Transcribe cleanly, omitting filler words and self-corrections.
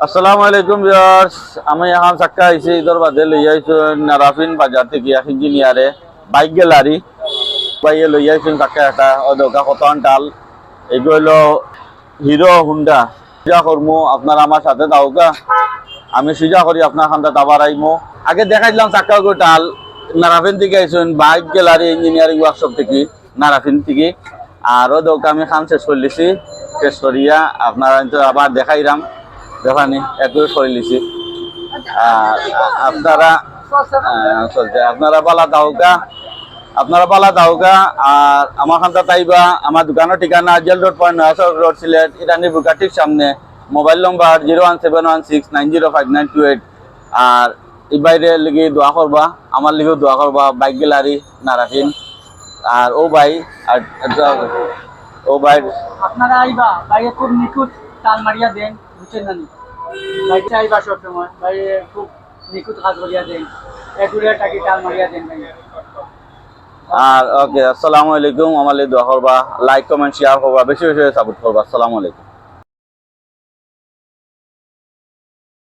আসসালামু আলাইকুম ভিউয়ার্স, আমি এখন চাক্কা আইছি ঈদের বাদে লই আইছো নারাফিন বাজার থেকে এক ইঞ্জিনিয়ারে বাইক গ্যালারি বাইয়ে লই আইছেন চাক্কা একটা অদকা কতন টাল এগুলো হিরো হুন্ডা সুজা করমু আপনারা আমার সাথে দাওগা আমি সুজা করি আপনার খান্তা দাবার আইমু আগে দেখাইলাম চাক্কা গো টাল নারাফিন থেকে আইছেন বাইক গ্যালারি ইঞ্জিনিয়ারিং ওয়ার্কশপ থেকে নারাফিন থেকে আর ওদকা আমি খান শেষ করলিছি শেষ করিয়া আপনারা আবার দেখাইলাম দেখানি একটু করে লিছি আপনারা চলছে আপনারা পালা দাওগা আর আমার খান্তা তাইবা আমার দোকানের ঠিকানা jail road point road Sylhet Irani বুকাটির সামনে মোবাইল নম্বর 01716905928 আর এই বাইরে লিগে দোয়া করবা আমার লিগেও দোয়া করবা বাইক গ্যালারি নারাফিন আর ও ভাই আর ও ভাই আপনারা আইবা বাইরে খুব নিখুঁত তাল মারিয়া দেন বুঝছেন না বাইরে আইবা সব সময় বাইরে খুব নিখুঁত কাজ করিয়া দেন এগুলিয়া টাকি তাল মারিয়া দেন ভাই আর ওকে আসসালামু আলাইকুম আমার দোয়া করবা লাইক কমেন্ট শেয়ার করবা বেশি বেশি সাপোর্ট করবা আসসালামু আলাইকুম।